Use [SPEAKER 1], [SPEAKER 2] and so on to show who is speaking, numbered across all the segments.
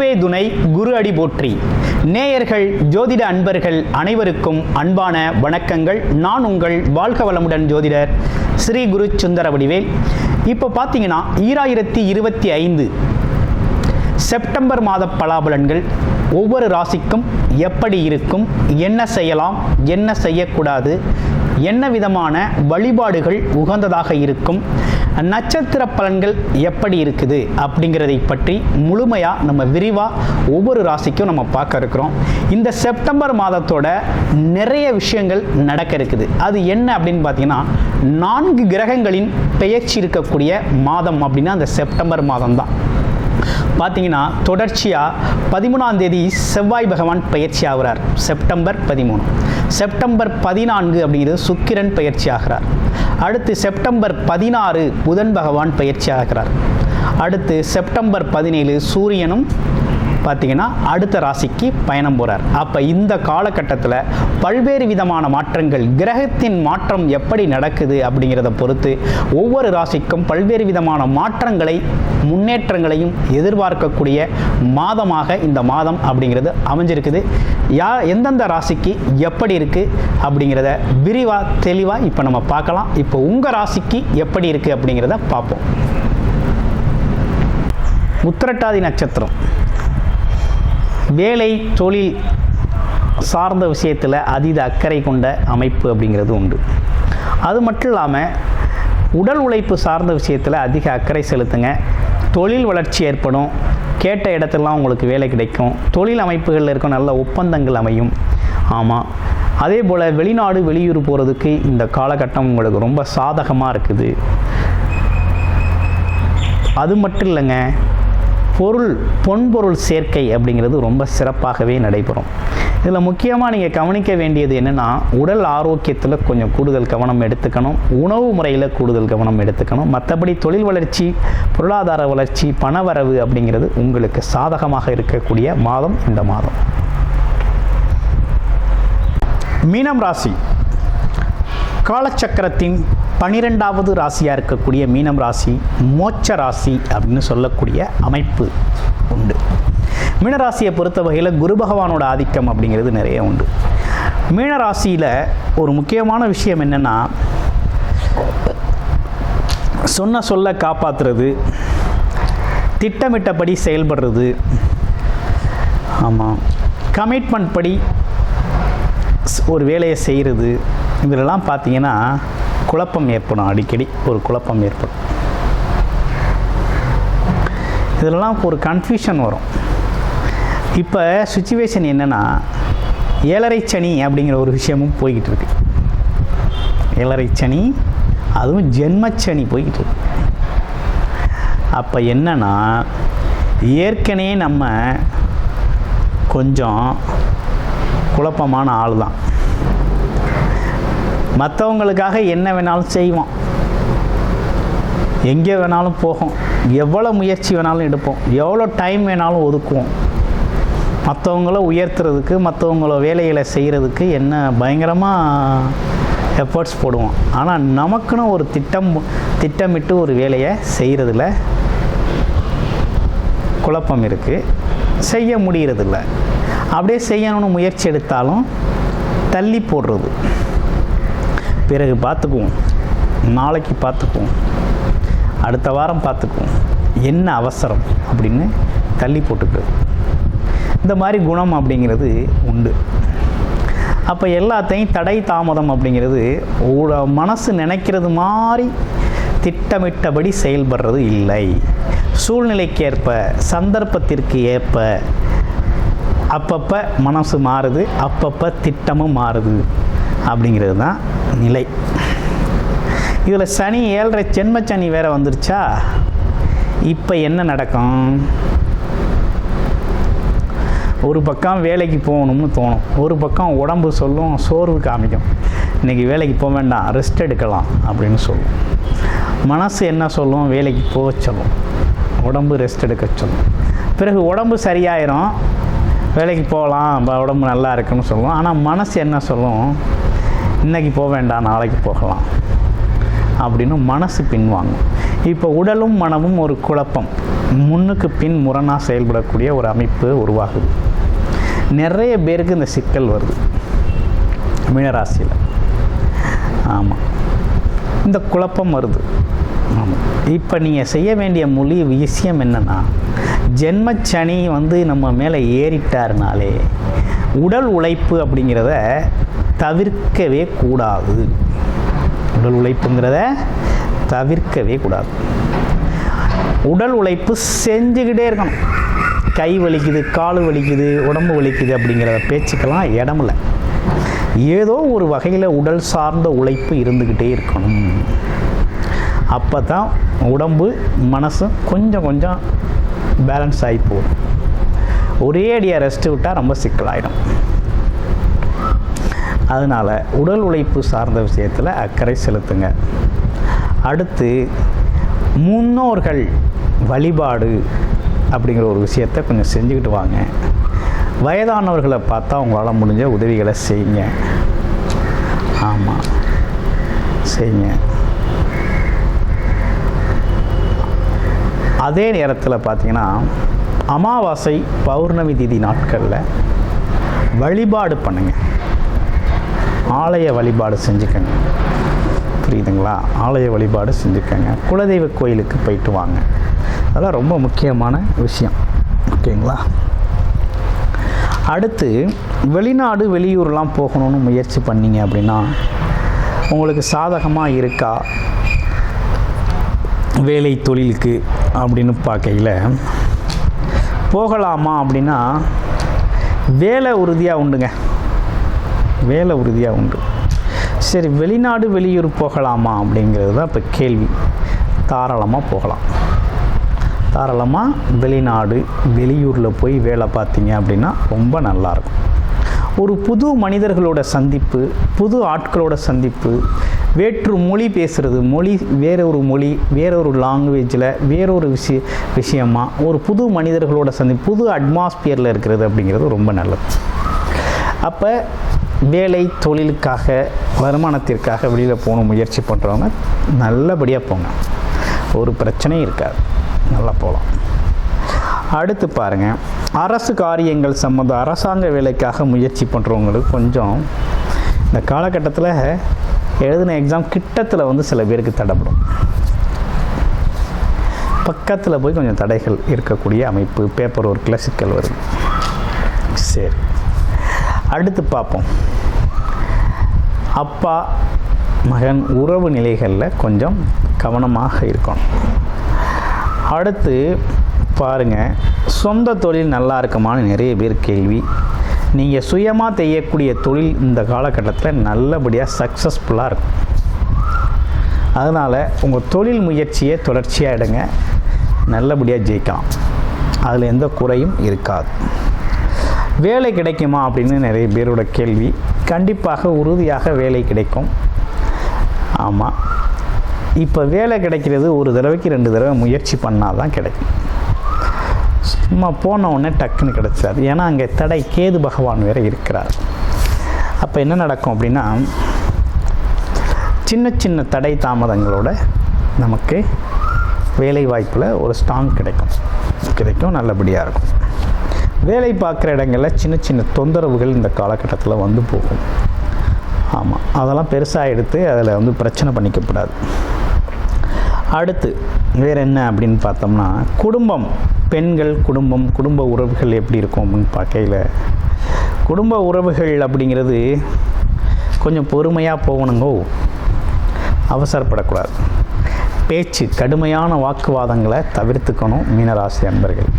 [SPEAKER 1] குருவே துணை, குரு அடி போற்றி. நேயர்கள், ஜோதிட அன்பர்கள் அனைவருக்கும் அன்பான வணக்கங்கள். நான் உங்கள் வாழ்க வளமுடன் ஜோதிடர் ஸ்ரீ குரு சுந்தர வடிவேல். இப்போ பார்த்தீங்கன்னா 2025 செப்டம்பர் மாத பலாபலன்கள் ஒவ்வொரு ராசிக்கும் எப்படி இருக்கும், என்ன செய்யலாம், என்ன செய்யக்கூடாது, என்ன விதமான வழிபாடுகள் உகந்ததாக இருக்கும், நட்சத்திர பலன்கள் எப்படி இருக்குது அப்படிங்கிறதை பற்றி முழுமையாக நம்ம விரிவாக ஒவ்வொரு ராசிக்கும் நம்ம பார்க்க இருக்கிறோம். இந்த செப்டம்பர் மாதத்தோட நிறைய விஷயங்கள் நடக்க இருக்குது. அது என்ன அப்படின்னு பார்த்தீங்கன்னா, 4 கிரகங்களின் பெயர்ச்சி இருக்கக்கூடிய மாதம் அப்படின்னா அந்த செப்டம்பர் மாதம் தான். பார்த்தீங்கன்னா தொடர்ச்சியாக 13ஆம் தேதி செவ்வாய் பகவான் பயிற்சி ஆகிறார், செப்டம்பர் 13. செப்டம்பர் 14 அப்படிங்கிறது சுக்கிரன் பயிற்சி ஆகிறார். அடுத்து செப்டம்பர் 16 புதன் பகவான் பயிற்சி ஆகிறார். அடுத்து செப்டம்பர் 17 சூரியனும் பார்த்தீங்கன்னா அடுத்த ராசிக்கு பயணம் போகிறார். அப்போ இந்த காலகட்டத்தில் பல்வேறு விதமான மாற்றங்கள், கிரகத்தின் மாற்றம் எப்படி நடக்குது அப்படிங்கிறத பொறுத்து ஒவ்வொரு ராசிக்கும் பல்வேறு விதமான மாற்றங்களை, முன்னேற்றங்களையும் எதிர்பார்க்கக்கூடிய மாதமாக இந்த மாதம் அப்படிங்கிறது அமைஞ்சிருக்குது. எந்தெந்த ராசிக்கு எப்படி இருக்குது அப்படிங்கிறத விரிவாக தெளிவாக இப்போ நம்ம பார்க்கலாம். இப்போ உங்கள் ராசிக்கு எப்படி இருக்குது அப்படிங்கிறத பார்ப்போம். உத்திரட்டாதி நட்சத்திரம் வேலை தொழில் சார்ந்த விஷயத்தில் அதீத அக்கறை கொண்ட அமைப்பு அப்படிங்கிறது உண்டு. அது மட்டும் இல்லாமல் உடல் உழைப்பு சார்ந்த விஷயத்தில் அதிக அக்கறை செலுத்துங்க. தொழில் வளர்ச்சி ஏற்படும், கேட்ட இடத்துலலாம் உங்களுக்கு வேலை கிடைக்கும், தொழில் அமைப்புகளில் இருக்க நல்ல ஒப்பந்தங்கள் அமையும். ஆமாம், அதே போல் வெளிநாடு வெளியூர் போகிறதுக்கு இந்த காலகட்டம் உங்களுக்கு ரொம்ப சாதகமாக இருக்குது. அது மட்டும் இல்லைங்க, பொன்பொருள் சேர்க்கை அப்படிங்கிறது ரொம்ப சிறப்பாகவே நடைபெறும். இதில் முக்கியமாக நீங்கள் கவனிக்க வேண்டியது என்னென்னா, உடல் ஆரோக்கியத்தில் கொஞ்சம் கூடுதல் கவனம் எடுத்துக்கணும், உணவு முறையில் கூடுதல் கவனம் எடுத்துக்கணும். மற்றபடி தொழில் வளர்ச்சி, பொருளாதார வளர்ச்சி, பணவரவு அப்படிங்கிறது உங்களுக்கு சாதகமாக இருக்கக்கூடிய மாதம் இந்த மாதம். மீனம் ராசி காலச்சக்கரத்தின் 12வது ராசியாக இருக்கக்கூடிய மீனம் ராசி மோட்ச ராசி அப்படின்னு சொல்லக்கூடிய அமைப்பு உண்டு. மீனராசியை பொறுத்த வகையில் குரு பகவானோட ஆதிக்கம் அப்படிங்கிறது நிறைய உண்டு. மீனராசியில் ஒரு முக்கியமான விஷயம் என்னென்னா, சொல்ல காப்பாற்றுறது, திட்டமிட்டபடி செயல்படுறது, ஆமாம், கமிட்மெண்ட் படி ஒரு வேலையை செய்கிறது, இதிலெல்லாம் பார்த்தீங்கன்னா குழப்பம் ஏற்படும். அடிக்கடி ஒரு குழப்பம் ஏற்படும். இதிலெல்லாம் ஒரு கன்ஃபியூஷன் வரும். இப்போ சுச்சுவேஷன் என்னென்னா, 7.5 சனி அப்படிங்கிற ஒரு விஷயமும் போய்கிட்டு இருக்கு. 7.5 சனி, அதுவும் ஜென்மச்சனி போய்கிட்டு இருக்கு. அப்போ என்னன்னா, ஏற்கனவே நம்ம கொஞ்சம் குழப்பமான ஆள் தான். மற்றவங்களுக்காக என்ன வேணாலும் செய்வோம், எங்கே வேணாலும் போகும், எவ்வளோ முயற்சி வேணாலும் எடுப்போம், எவ்வளோ டைம் வேணாலும் ஒதுக்குவோம். மற்றவங்கள உயர்த்துறதுக்கு, மற்றவங்கள வேலைகளை செய்கிறதுக்கு என்ன பயங்கரமாக எஃபர்ட்ஸ் போடுவோம். ஆனால் நமக்குன்னு ஒரு திட்டமிட்டு ஒரு வேலையை செய்கிறதுல குழப்பம் இருக்குது, செய்ய முடிகிறதில்ல. அப்படியே செய்யணும்னு முயற்சி எடுத்தாலும் தள்ளி போடுறது, பிறகு பார்த்துக்குவோம், நாளைக்கு பார்த்துக்குவோம், அடுத்த வாரம் பார்த்துக்குவோம், என்ன அவசரம் அப்படின்னு தள்ளி போட்டுக்கிறது. இந்த மாதிரி குணம் அப்படிங்கிறது உண்டு. அப்போ எல்லாத்தையும் தடை தாமதம் அப்படிங்கிறது மனசு நினைக்கிறது மாதிரி திட்டமிட்டபடி செயல்படுறது இல்லை. சூழ்நிலைக்கேற்ப, சந்தர்ப்பத்திற்கு ஏற்ப அப்பப்போ மனசு மாறுது, அப்பப்போ திட்டமும் மாறுது அப்படிங்கிறது தான் நிலை. இதில் சனி 7.5 ஜென்மச்சனி வேறு வந்துருச்சா. இப்போ என்ன நடக்கும், ஒரு பக்கம் வேலைக்கு போகணும்னு தோணும், ஒரு பக்கம் உடம்பு சொல்லும், சோர்வு காமிக்கும், இன்றைக்கி வேலைக்கு போக வேண்டாம், ரெஸ்ட் எடுக்கலாம் அப்படின்னு சொல்லும். மனசு என்ன சொல்லும், வேலைக்கு போக சொல்லும், உடம்பு ரெஸ்ட் எடுக்க சொல்லும். பிறகு உடம்பு சரியாயிரும், வேலைக்கு போகலாம், உடம்பு நல்லா இருக்குன்னு சொல்லும். ஆனால் மனசு என்ன சொல்லும், இன்றைக்கி போக வேண்டாம், நாளைக்கு போகலாம் அப்படின்னு மனசு பின்வாங்கும். இப்போ உடலும் மனமும் ஒரு குழப்பம், முன்னுக்கு பின் முரணாக செயல்படக்கூடிய ஒரு அமைப்பு உருவாகுது. நிறைய பேருக்கு இந்த சிக்கல் வருது மீனராசியில். ஆமாம், இந்த குழப்பம் வருது. ஆமாம், இப்போ நீங்கள் செய்ய வேண்டிய விஷயம் என்னென்னா, ஜென்மச்சனி நம்ம மேலே ஏறிட்டாருனாலே உடல் உழைப்பு அப்படிங்கிறத தவிர்க்கவே கூடாது. உடல் உழைப்புங்கிறத தவிர்க்கவே கூடாது. உடல் உழைப்பு செஞ்சுக்கிட்டே இருக்கணும். கை வலிக்குது, கால் வலிக்குது, உடம்பு வலிக்குது அப்படிங்கிற பேச்சுக்கெல்லாம் இடமில்ல. ஏதோ ஒரு வகையில் உடல் சார்ந்த உழைப்பு இருந்துக்கிட்டே இருக்கணும். அப்போ தான் உடம்பு மனசும் கொஞ்சம் கொஞ்சம் பேலன்ஸ் ஆகி போகும். ஒரே அடியாக ரெஸ்ட்டு விட்டால் ரொம்ப சிக்கலாயிடும். அதனால் உடல் உழைப்பு சார்ந்த விஷயத்தில் அக்கறை செலுத்துங்க. அடுத்து, முன்னோர்கள் வழிபாடு அப்படிங்கிற ஒரு விஷயத்தை கொஞ்சம் செஞ்சுக்கிட்டு வாங்க. வயதானவர்களை பார்த்தா உங்களால் முடிஞ்ச உதவிகளை செய்யுங்க. ஆமாம், செய்யுங்க. அதே நேரத்தில் பார்த்திங்கன்னா, அமாவாசை பௌர்ணமி திதி நாட்களில் வழிபாடு பண்ணுங்க. ஆலய வழிபாடு செஞ்சுக்கங்க. புரியுதுங்களா? ஆலய வழிபாடு செஞ்சுக்கங்க. குலதெய்வ கோயிலுக்கு போயிட்டு வாங்க. அதெல்லாம் ரொம்ப முக்கியமான விஷயம். ஓகேங்களா? அடுத்து, வெளிநாடு வெளியூர்லாம் போகணும்னு முயற்சி பண்ணிங்க அப்படின்னா உங்களுக்கு சாதகமாக இருக்கா வேலை தொழிலுக்கு அப்படின்னு பார்க்கையில் போகலாமா அப்படின்னா வேலை உறுதியாக உண்டுங்க. வேலை உறுதியாக உண்டு. சரி, வெளிநாடு வெளியூர் போகலாமா அப்படிங்கிறது தான் இப்போ கேள்வி. தாராளமாக போகலாம். தாராளமாக வெளிநாடு வெளியூரில் போய் வேலை பார்த்தீங்க அப்படின்னா ரொம்ப நல்லாயிருக்கும். ஒரு புது மனிதர்களோட சந்திப்பு, புது ஆட்களோட சந்திப்பு, வேற்று மொழி பேசுகிறது, வேறொரு மொழி வேறொரு லாங்குவேஜில் வேறொரு விஷயமாக ஒரு புது மனிதர்களோட சந்திப்பு, புது அட்மாஸ்பியரில் இருக்கிறது அப்படிங்கிறது ரொம்ப நல்லது. அப்போ வேலை தொழிலுக்காக வருமானத்திற்காக வெளியில் போகணும் முயற்சி பண்ணுறவங்க நல்லபடியாக போங்க. ஒரு பிரச்சனையும் இருக்காது. நல்லா போகலாம். அடுத்து பாருங்கள், அரசு காரியங்கள் சம்மந்தம் அரசாங்க வேலைக்காக முயற்சி பண்ணுறவங்களுக்கு கொஞ்சம் இந்த காலகட்டத்தில் எழுதின எக்ஸாம் கிட்டத்தில் சில பேருக்கு தடைப்படும். பக்கத்தில் போய் கொஞ்சம் தடைகள் இருக்கக்கூடிய அமைப்பு, பேப்பர் ஒர்க்கில் சிக்கல் வருது. சரி, அடுத்து பார்ப்போம். அப்பா மகன் உறவு நிலைகளில் கொஞ்சம் கவனமாக இருக்கணும். அடுத்து பாருங்கள், சொந்த தொழில் நல்லா இருக்குமான்னு நிறைய பேர் கேள்வி. நீங்கள் சுயமாக செய்யக்கூடிய தொழில் இந்த காலகட்டத்தில் நல்லபடியாக சக்ஸஸ்ஃபுல்லாக இருக்கும். அதனால் உங்கள் தொழில் முயற்சியை தொடர்ச்சியாக எடுங்க. நல்லபடியாக ஜெயிக்கலாம். அதில் எந்த குறையும் இருக்காது. வேலை கிடைக்குமா அப்படின்னு நிறைய பேரோட கேள்வி. கண்டிப்பாக உறுதியாக வேலை கிடைக்கும். ஆமாம், இப்போ வேலை கிடைக்கிறது ஒரு தடவைக்கு 2 தடவை முயற்சி பண்ணால் தான் கிடைக்கும். சும்மா போன உடனே டக்குன்னு கிடைச்சாது. ஏன்னா அங்கே தடை கேது பகவான் வேறு இருக்கிறார். அப்போ என்ன நடக்கும் அப்படின்னா, சின்ன சின்ன தடை தாமதங்களோட நமக்கு வேலை வாய்ப்பில் ஒரு ஸ்ட்ராங் கிடைக்கும். நல்லபடியாக இருக்கும். வேலை பார்க்குற இடங்களில் சின்ன சின்ன தொந்தரவுகள் இந்த காலகட்டத்தில் வந்து போகும். ஆமாம், அதெல்லாம் பெருசாக எடுத்து அதில் பிரச்சனை பண்ணிக்கப்படாது. அடுத்து வேறு என்ன அப்படின்னு பார்த்தோம்னா, குடும்பம், பெண்கள் குடும்ப உறவுகள் எப்படி இருக்கும் அப்படின்னு பார்க்கையில், குடும்ப உறவுகள் அப்படிங்கிறது கொஞ்சம் பொறுமையாக போகணுங்கோ. அவசரப்படக்கூடாது. பேச்சு, கடுமையான வாக்குவாதங்களை தவிர்த்துக்கணும் மீனராசி அன்பர்கள்.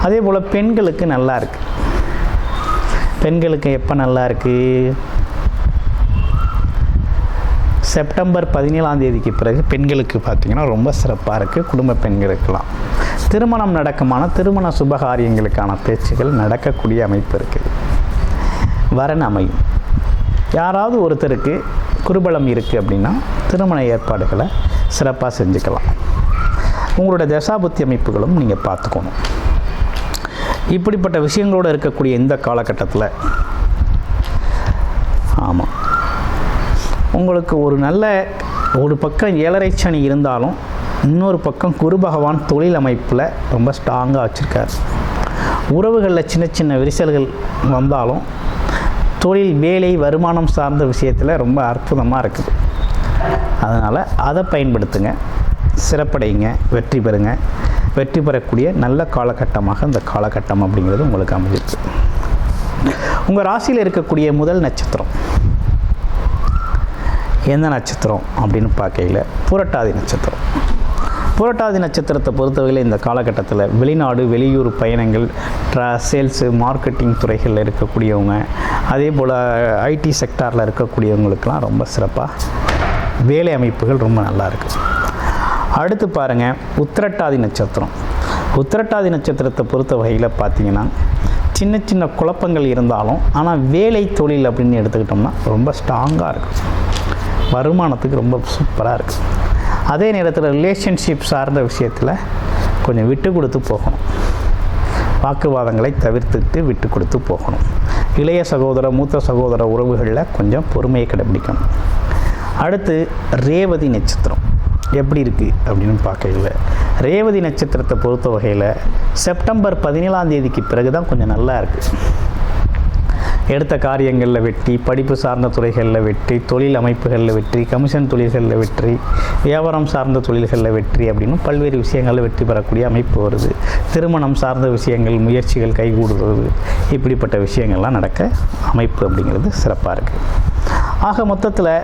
[SPEAKER 1] அதே போல் பெண்களுக்கு நல்லா இருக்குது. பெண்களுக்கு எப்போ நல்லா இருக்குது? செப்டம்பர் 17ஆம் தேதிக்கு பிறகு பெண்களுக்கு பார்த்திங்கன்னா ரொம்ப சிறப்பாக இருக்குது. குடும்ப பெண்களுக்கெல்லாம் திருமணம் நடக்குமான திருமண சுபகாரியங்களுக்கான பேச்சுகள் நடக்கக்கூடிய அமைப்பு இருக்குது. வரன் அமையும். யாராவது ஒருத்தருக்கு குருபலம் இருக்குது அப்படின்னா திருமண ஏற்பாடுகளை சிறப்பாக செஞ்சுக்கலாம். உங்களோட தசாபுத்தி அமைப்புகளும் நீங்கள் பார்த்துக்கணும். இப்படிப்பட்ட விஷயங்களோடு இருக்கக்கூடிய இந்த காலகட்டத்தில் ஆமாம், உங்களுக்கு ஒரு நல்ல ஒரு பக்கம் 7.5 சனி இருந்தாலும் இன்னொரு பக்கம் குரு பகவான் தொழில் அமைப்பில் ரொம்ப ஸ்ட்ராங்காக வச்சுருக்கார். உறவுகளில் சின்ன சின்ன விரிசல்கள் வந்தாலும் தொழில், வேலை, வருமானம் சார்ந்த விஷயத்தில் ரொம்ப அற்புதமாக இருக்குது. அதனால் அதை பயன்படுத்துங்க, சிறப்படைங்க, வெற்றி பெறுங்க. வெற்றி பெறக்கூடிய நல்ல காலகட்டமாக இந்த காலகட்டம் அப்படிங்கிறது உங்களுக்கு அமைஞ்சிருக்கு. உங்கள் ராசியில் இருக்கக்கூடிய முதல் நட்சத்திரம் எந்த நட்சத்திரம் அப்படின்னு பார்க்கையில் புரட்டாதி நட்சத்திரம். புரட்டாதி நட்சத்திரத்தை பொறுத்தவரையில் இந்த காலகட்டத்தில் வெளிநாடு, வெளியூர் பயணங்கள், சேல்ஸு, மார்க்கெட்டிங் துறைகளில் இருக்கக்கூடியவங்க, அதே போல் ஐடி செக்டாரில் இருக்கக்கூடியவங்களுக்கெல்லாம் ரொம்ப சிறப்பாக வேலை அமைப்புகள் ரொம்ப நல்லா இருக்குது. அடுத்து பாருங்கள் உத்திரட்டாதி நட்சத்திரம். உத்திரட்டாதி நட்சத்திரத்தை பொறுத்த வகையில் பார்த்திங்கன்னா சின்ன சின்ன குழப்பங்கள் இருந்தாலும் ஆனால் வேலை, தொழில் அப்படின்னு எடுத்துக்கிட்டோம்னா ரொம்ப ஸ்ட்ராங்காக இருக்கும். வருமானத்துக்கு ரொம்ப சூப்பராக இருக்குது. அதே நேரத்தில் ரிலேஷன்ஷிப் சார்ந்த விஷயத்தில் கொஞ்சம் விட்டு கொடுத்து போகணும். வாக்குவாதங்களை தவிர்த்துட்டு விட்டு கொடுத்து போகணும். இளைய சகோதர, மூத்த சகோதர உறவுகளில் கொஞ்சம் பொறுமையை கடைபிடிக்கணும். அடுத்து ரேவதி நட்சத்திரம் எப்படி இருக்குது அப்படின்னு பார்க்கல. ரேவதி நட்சத்திரத்தை பொறுத்த வகையில் செப்டம்பர் 17ஆம் தேதிக்கு பிறகு தான் கொஞ்சம் நல்லா இருக்குது. எடுத்த காரியங்களில் வெற்றி, படிப்பு சார்ந்த துறைகளில் வெற்றி, தொழில் அமைப்புகளில் வெற்றி, கமிஷன் தொழில்களில் வெற்றி, வியாபாரம் சார்ந்த தொழில்களில் வெற்றி அப்படின்னு பல்வேறு விஷயங்களில் வெற்றி பெறக்கூடிய அமைப்பு வருது. திருமணம் சார்ந்த விஷயங்கள், முயற்சிகள் கைகூடுறது, இப்படிப்பட்ட விஷயங்கள்லாம் நடக்க அமைப்பு அப்படிங்கிறது சிறப்பாக இருக்குது. ஆக மொத்தத்தில்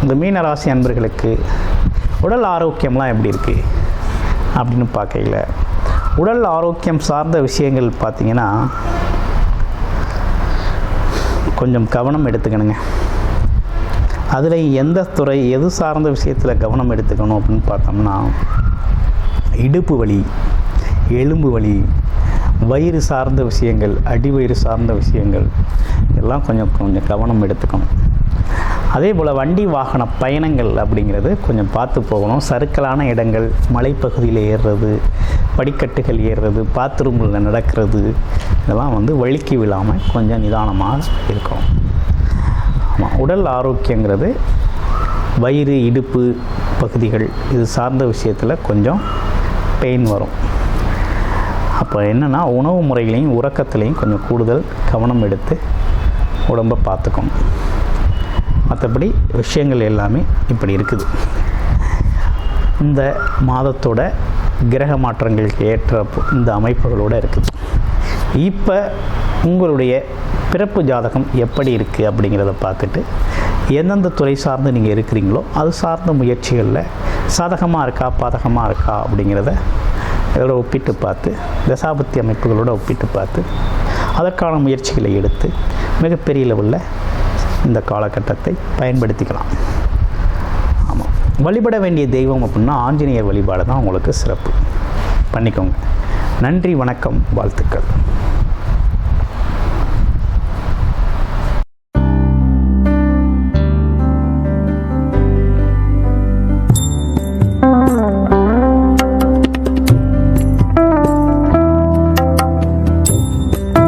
[SPEAKER 1] இந்த மீன ராசி அன்பர்களுக்கு உடல் ஆரோக்கியம்லாம் எப்படி இருக்குது அப்படின்னு பார்க்கையில், உடல் ஆரோக்கியம் சார்ந்த விஷயங்கள் பார்த்திங்கன்னா கொஞ்சம் கவனம் எடுத்துக்கணுங்க. அதில் எந்த துறை, எது சார்ந்த விஷயத்தில் கவனம் எடுத்துக்கணும் அப்படின்னு பார்த்தோம்னா, இடுப்பு வலி, எலும்பு வலி, வயிறு சார்ந்த விஷயங்கள், அடிவயிறு சார்ந்த விஷயங்கள் எல்லாம் கொஞ்சம் கவனம் எடுத்துக்கணும். அதே போல் வண்டி வாகன பயணங்கள் அப்படிங்கிறது கொஞ்சம் பார்த்து போகணும். சறுக்கலான இடங்கள், மலைப்பகுதியில் ஏறுறது, படிக்கட்டுகள் ஏறுறது, பாத்ரூமில் நடக்கிறது, இதெல்லாம் வழுக்கி விழாமல் கொஞ்சம் நிதானமாக இருக்கணும். ஆமாம், உடல் ஆரோக்கியங்கிறது வயிறு, இடுப்பு பகுதிகள் இது சார்ந்த விஷயத்தில் கொஞ்சம் பெயின் வரும். அப்போ என்னென்னா உணவு முறைகளையும் உறக்கத்துலேயும் கொஞ்சம் கூடுதல் கவனம் எடுத்து உடம்பை பார்த்துக்கணும். மற்றபடி விஷயங்கள் எல்லாமே இப்படி இருக்குது. இந்த மாதத்தோட கிரக மாற்றங்களுக்கு ஏற்ற இந்த அமைப்புகளோடு இருக்குது. இப்போ உங்களுடைய பிறப்பு ஜாதகம் எப்படி இருக்குது அப்படிங்கிறத பார்த்துட்டு எந்தெந்த துறை சார்ந்து நீங்கள் இருக்கிறீங்களோ அது சார்ந்த முயற்சிகளில் சாதகமாக இருக்கா, பாதகமாக இருக்கா அப்படிங்கிறத இதோட ஒப்பிட்டு பார்த்து, தசாபத்தி அமைப்புகளோடு ஒப்பிட்டு பார்த்து அதற்கான முயற்சிகளை எடுத்து மிகப்பெரிய லெவலில் இந்த காலகட்டத்தை பயன்படுத்திக்கலாம். ஆமாம், வழிபட வேண்டிய தெய்வம் அப்படின்னா ஆஞ்சநேயர் வழிபாடு தான் உங்களுக்கு சிறப்பு. பண்ணிக்கோங்க. நன்றி, வணக்கம், வாழ்த்துக்கள்.